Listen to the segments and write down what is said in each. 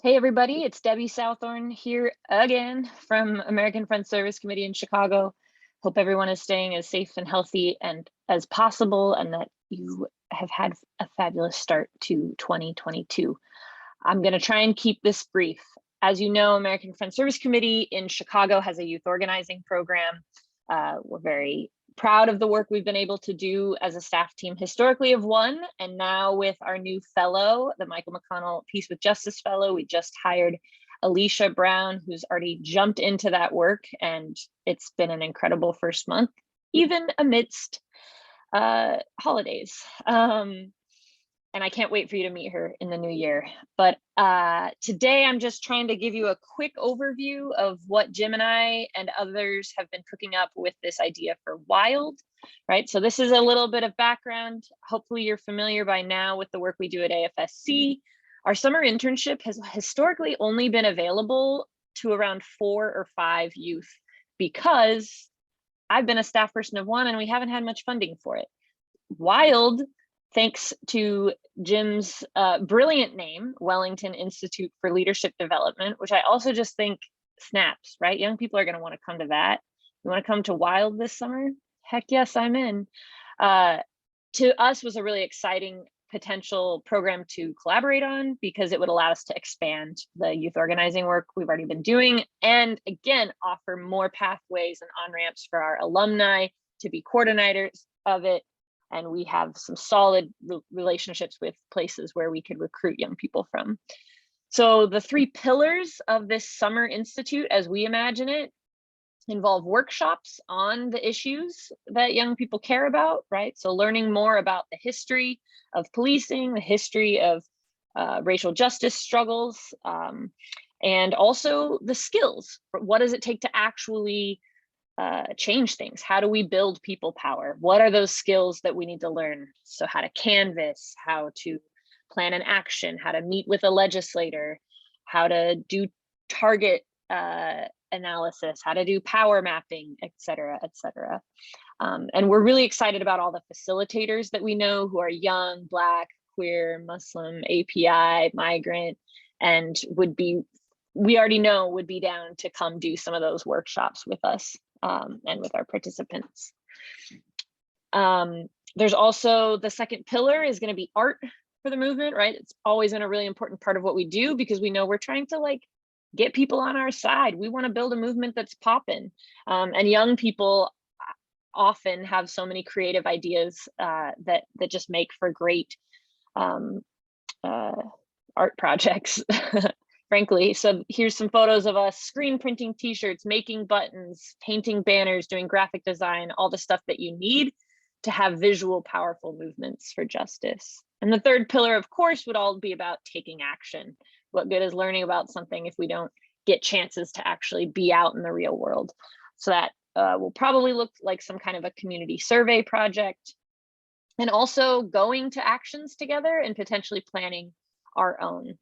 Hey everybody, it's Debbie Southorn here again from American Friends Service Committee in Chicago. Hope everyone is staying as safe and healthy and as possible, and that you have had a fabulous start to 2022. I'm going to try and keep this brief. As you know, American Friends Service Committee in Chicago has a youth organizing program. We're very proud of the work we've been able to do as a staff team historically of one, and now with our new fellow, the Michael McConnell Peace with Justice Fellow. We just hired Alicia Brown, who's already jumped into that work, and it's been an incredible first month, even amidst holidays. And I can't wait for you to meet her in the new year. But today I'm just trying to give you a quick overview of what Jim and I and others have been cooking up with this idea for WILD, right? So this is a little bit of background. Hopefully you're familiar by now with the work we do at AFSC. Our summer internship has historically only been available to around 4 or 5 youth because I've been a staff person of one and we haven't had much funding for it. WILD, thanks to Jim's brilliant name, Wellington Institute for Leadership Development, which I also just think snaps, right? Young people are going to want to come to that. You want to come to WILD this summer? Heck yes, I'm in. To us was a really exciting potential program to collaborate on because it would allow us to expand the youth organizing work we've already been doing, and again, offer more pathways and on-ramps for our alumni to be coordinators of it. And we have some solid relationships with places where we could recruit young people from. So the 3 pillars of this summer institute, as we imagine it, involve workshops on the issues that young people care about, right? So learning more about the history of policing, the history of racial justice struggles, and also the skills. What does it take to actually change things? How do we build people power? What are those skills that we need to learn? So how to canvass, how to plan an action, how to meet with a legislator, how to do target analysis, how to do power mapping, et cetera, et cetera. And we're really excited about all the facilitators that we know who are young, Black, queer, Muslim, API, migrant, and we already know would be down to come do some of those workshops with us. And with our participants. There's also the second pillar is going to be art for the movement, right? It's always been a really important part of what we do because we know we're trying to get people on our side. We want to build a movement that's popping, and young people often have so many creative ideas that just make for great art projects. Frankly. So here's some photos of us screen printing t-shirts, making buttons, painting banners, doing graphic design, all the stuff that you need to have visual, powerful movements for justice. And the third pillar, of course, would all be about taking action. What good is learning about something if we don't get chances to actually be out in the real world? So that will probably look like some kind of a community survey project, and also going to actions together and potentially planning our own.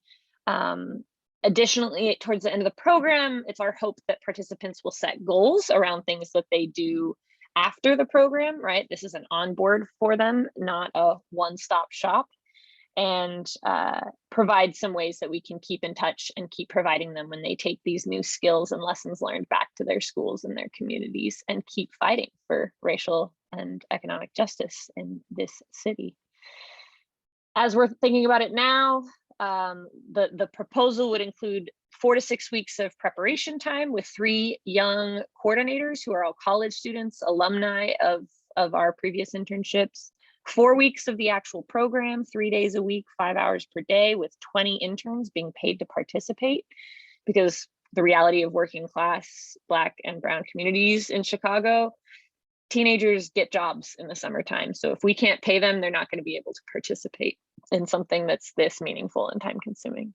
Additionally, towards the end of the program, it's our hope that participants will set goals around things that they do after the program, right? This is an onboard for them, not a one-stop shop, and provide some ways that we can keep in touch and keep providing them when they take these new skills and lessons learned back to their schools and their communities and keep fighting for racial and economic justice in this city. As we're thinking about it now, the proposal would include 4 to 6 weeks of preparation time with 3 young coordinators who are all college students, alumni of our previous internships, 4 weeks of the actual program, 3 days a week, 5 hours per day, with 20 interns being paid to participate, because the reality of working class Black and brown communities in Chicago, teenagers get jobs in the summertime. So if we can't pay them, they're not going to be able to participate in something that's this meaningful and time consuming.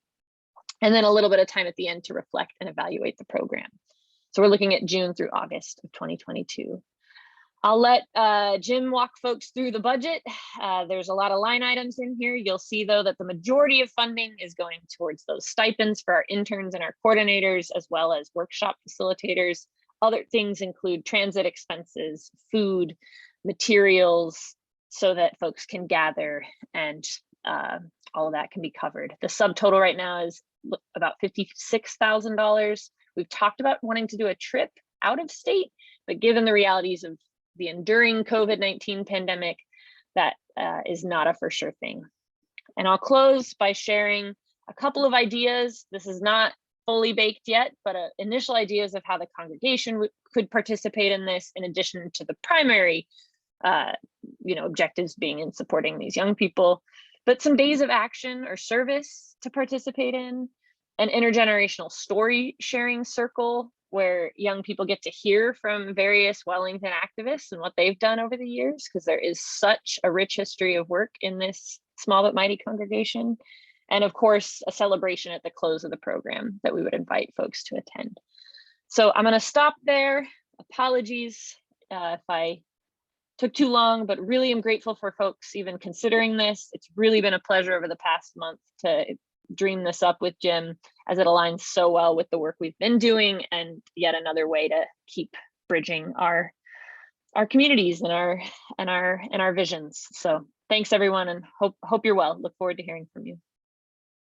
And then a little bit of time at the end to reflect and evaluate the program. So we're looking at June through August of 2022. I'll let Jim walk folks through the budget. There's a lot of line items in here. You'll see though that the majority of funding is going towards those stipends for our interns and our coordinators, as well as workshop facilitators. Other things include transit expenses, food, materials, so that folks can gather and all of that can be covered. The subtotal right now is about $56,000. We've talked about wanting to do a trip out of state, but given the realities of the enduring COVID-19 pandemic, that is not a for sure thing. And I'll close by sharing a couple of ideas. This is not fully baked yet, but initial ideas of how the congregation could participate in this, in addition to the primary objectives being in supporting these young people, but some days of action or service to participate in, an intergenerational story sharing circle where young people get to hear from various Wellington activists and what they've done over the years, because there is such a rich history of work in this small but mighty congregation. And of course, a celebration at the close of the program that we would invite folks to attend. So I'm going to stop there. Apologies if I took too long, but really am grateful for folks even considering this. It's really been a pleasure over the past month to dream this up with Jim, as it aligns so well with the work we've been doing, and yet another way to keep bridging our communities and our visions. So thanks everyone, and hope you're well. Look forward to hearing from you.